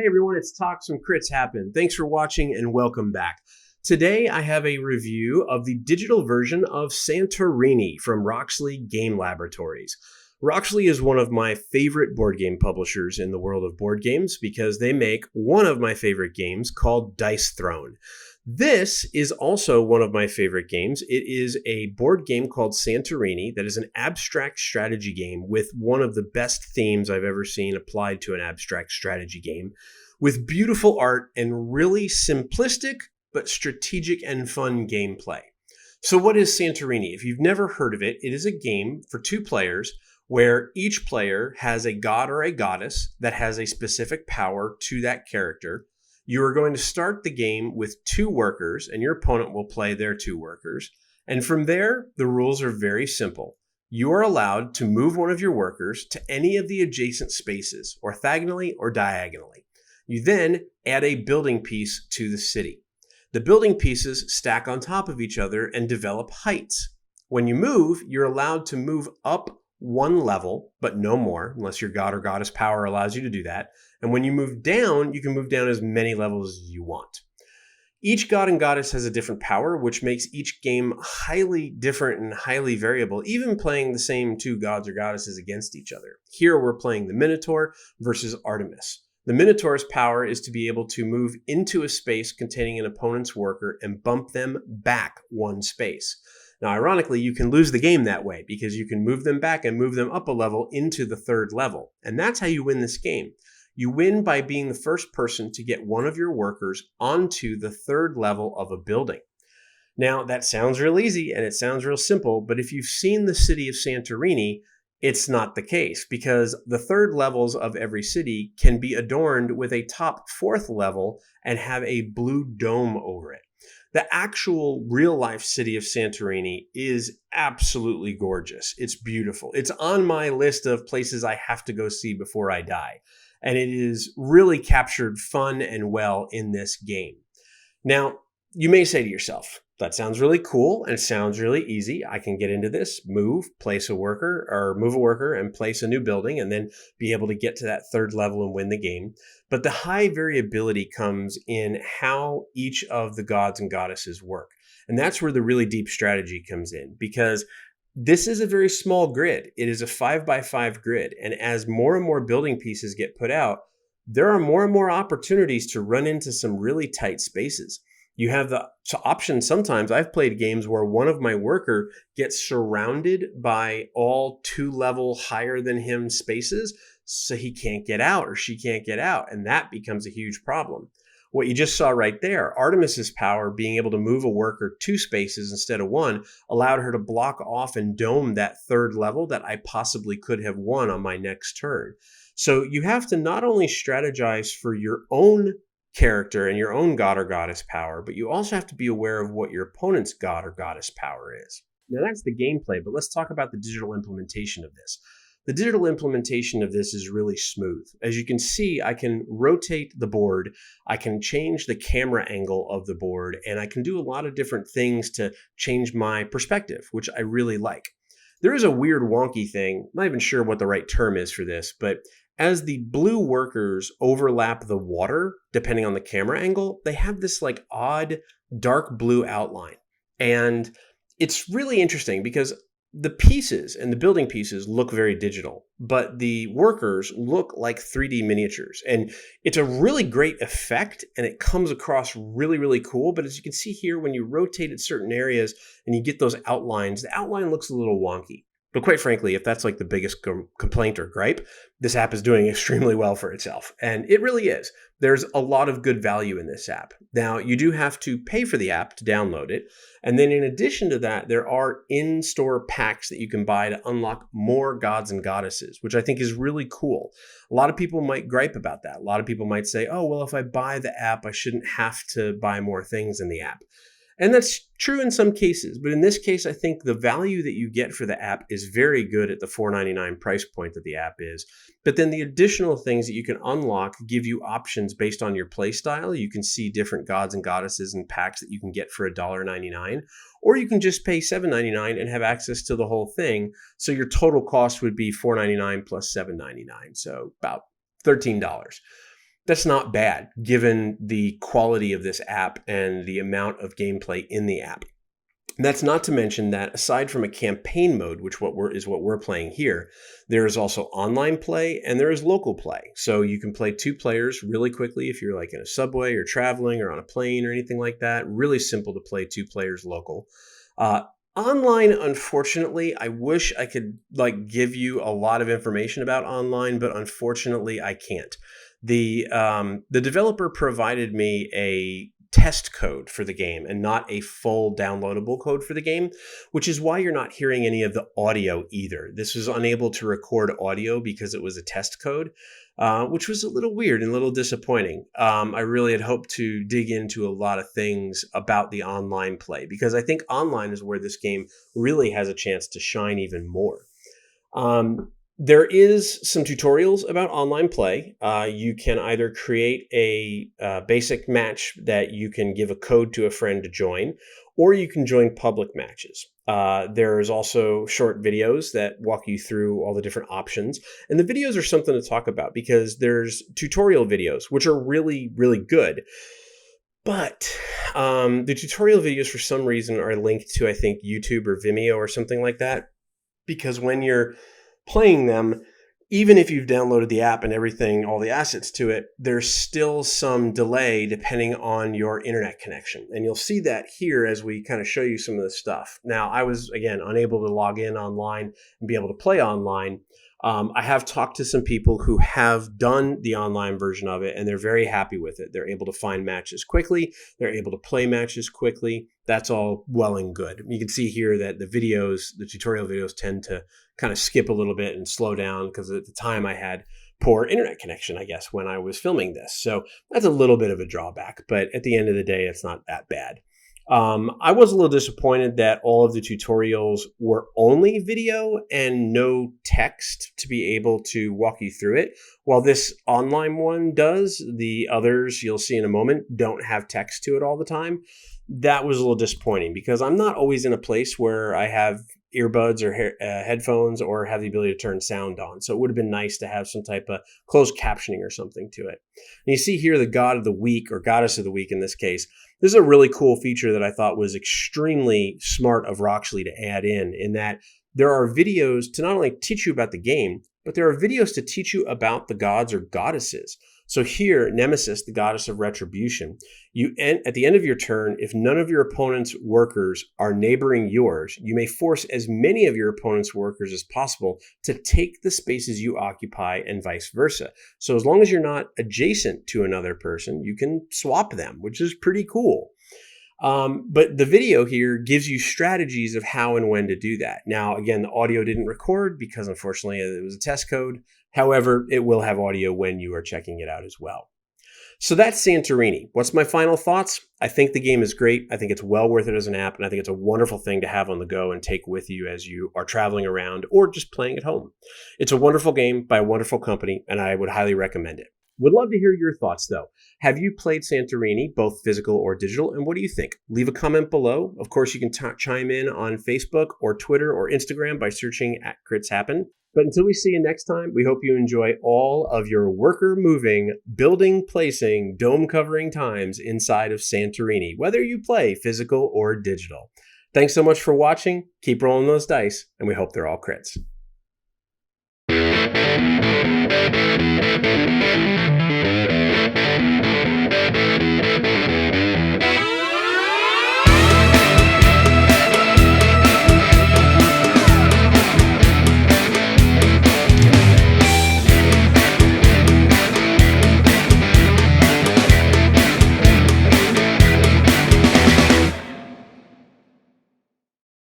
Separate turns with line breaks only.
everyone, it's Talk Some Crits Happen. Thanks for watching and welcome back. Today I have a review of the digital version of Santorini from Roxley Game Laboratories. Roxley is one of my favorite board game publishers in the world of board games because they make one of my favorite games called Dice Throne. This is also one of my favorite games. It is a board game called Santorini that is an abstract strategy game with one of the best themes I've ever seen applied to an abstract strategy game, with beautiful art and really simplistic but strategic and fun gameplay. So what is Santorini? If you've never heard of it, it is a game for 2 players where each player has a god or a goddess that has a specific power to that character. You are going to start the game with 2 workers, and your opponent will play their 2 workers. And from there, the rules are very simple. You are allowed to move one of your workers to any of the adjacent spaces, orthogonally or diagonally. You then add a building piece to the city. The building pieces stack on top of each other and develop heights. When you move, you're allowed to move up 1 level, but no more, unless your god or goddess power allows you to do that. And when you move down, you can move down as many levels as you want. Each god and goddess has a different power, which makes each game highly different and highly variable, even playing the same 2 gods or goddesses against each other. Here we're playing the Minotaur versus Artemis. The Minotaur's power is to be able to move into a space containing an opponent's worker and bump them back 1 space. Now, ironically, you can lose the game that way because you can move them back and move them up a level into the 3rd level. And that's how you win this game. You win by being the first person to get one of your workers onto the 3rd level of a building. Now, that sounds real easy and it sounds real simple, but if you've seen the city of Santorini, it's not the case because the 3rd levels of every city can be adorned with a top 4th level and have a blue dome over it. The actual real-life city of Santorini is absolutely gorgeous. It's beautiful. It's on my list of places I have to go see before I die. And it is really captured fun and well in this game. Now, you may say to yourself, that sounds really cool and it sounds really easy. I can get into this, move a worker and place a new building and then be able to get to that 3rd level and win the game. But the high variability comes in how each of the gods and goddesses work. And that's where the really deep strategy comes in because this is a very small grid. It is a 5x5 grid. And as more and more building pieces get put out, there are more and more opportunities to run into some really tight spaces. You have the option sometimes. I've played games where one of my worker gets surrounded by all 2 level higher than him spaces, so he can't get out or she can't get out. And that becomes a huge problem. What you just saw right there, Artemis's power, being able to move a worker 2 spaces instead of 1, allowed her to block off and dome that 3rd level that I possibly could have won on my next turn. So you have to not only strategize for your own character and your own god or goddess power, but you also have to be aware of what your opponent's god or goddess power is. Now that's the gameplay, but let's talk about the digital implementation of this. The digital implementation of this is really smooth. As you can see, I can rotate the board, I can change the camera angle of the board, and I can do a lot of different things to change my perspective, which I really like. There is a weird wonky thing, I'm not even sure what the right term is for this, but as the blue workers overlap the water, depending on the camera angle, they have this like odd dark blue outline. And it's really interesting because the pieces and the building pieces look very digital, but the workers look like 3D miniatures. And it's a really great effect and it comes across really, really cool. But as you can see here, when you rotate at certain areas and you get those outlines, the outline looks a little wonky. But quite frankly, if that's like the biggest complaint or gripe, this app is doing extremely well for itself. And it really is. There's a lot of good value in this app. Now, you do have to pay for the app to download it. And then in addition to that, there are in-store packs that you can buy to unlock more gods and goddesses, which I think is really cool. A lot of people might gripe about that. A lot of people might say, oh, well, if I buy the app, I shouldn't have to buy more things in the app. And that's true in some cases, but in this case, I think the value that you get for the app is very good at the $4.99 price point that the app is. But then the additional things that you can unlock give you options based on your play style. You can see different gods and goddesses and packs that you can get for $1.99, or you can just pay $7.99 and have access to the whole thing. So your total cost would be $4.99 plus $7.99, so about $13. that's not bad given the quality of this app and the amount of gameplay in the app. And that's not to mention that aside from a campaign mode, which is what we're playing here, there is also online play and there is local play. So you can play 2 players really quickly if you're like in a subway or traveling or on a plane or anything like that. Really simple to play 2 players local. Online, unfortunately, I wish I could give you a lot of information about online, but unfortunately I can't. The developer provided me a test code for the game and not a full downloadable code for the game, which is why you're not hearing any of the audio either. This was unable to record audio because it was a test code, which was a little weird and a little disappointing. I really had hoped to dig into a lot of things about the online play because I think online is where this game really has a chance to shine even more. There is some tutorials about online play. You can either create a basic match that you can give a code to a friend to join, or you can join public matches. There's also short videos that walk you through all the different options. And the videos are something to talk about because there's tutorial videos, which are really, really good. But the tutorial videos, for some reason, are linked to, I think, YouTube or Vimeo or something like that. Because when you're playing them, even if you've downloaded the app and everything, all the assets to it, there's still some delay depending on your internet connection. And you'll see that here as we kind of show you some of the stuff. Now, I was, again, unable to log in online and be able to play online. I have talked to some people who have done the online version of it, and they're very happy with it. They're able to find matches quickly. They're able to play matches quickly. That's all well and good. You can see here that the tutorial videos tend to kind of skip a little bit and slow down because at the time I had poor internet connection, I guess, when I was filming this. So that's a little bit of a drawback, but at the end of the day, it's not that bad. I was a little disappointed that all of the tutorials were only video and no text to be able to walk you through it. While this online one does, the others you'll see in a moment don't have text to it all the time. That was a little disappointing because I'm not always in a place where I have earbuds or headphones or have the ability to turn sound on. So it would have been nice to have some type of closed captioning or something to it. And you see here the God of the Week, or Goddess of the Week in this case. This is a really cool feature that I thought was extremely smart of Roxley to add in that there are videos to not only teach you about the game, but there are videos to teach you about the gods or goddesses. So here, Nemesis, the goddess of Retribution, at the end of your turn, if none of your opponent's workers are neighboring yours, you may force as many of your opponent's workers as possible to take the spaces you occupy and vice versa. So as long as you're not adjacent to another person, you can swap them, which is pretty cool. But the video here gives you strategies of how and when to do that. Now, again, the audio didn't record because unfortunately it was a test code. However, it will have audio when you are checking it out as well. So that's Santorini. What's my final thoughts? I think the game is great. I think it's well worth it as an app, and I think it's a wonderful thing to have on the go and take with you as you are traveling around or just playing at home. It's a wonderful game by a wonderful company, and I would highly recommend it. Would love to hear your thoughts, though. Have you played Santorini, both physical or digital, and what do you think? Leave a comment below. Of course, you can chime in on Facebook or Twitter or Instagram by searching @CritsHappen. But until we see you next time, we hope you enjoy all of your worker-moving, building-placing, dome-covering times inside of Santorini, whether you play physical or digital. Thanks so much for watching. Keep rolling those dice, and we hope they're all crits.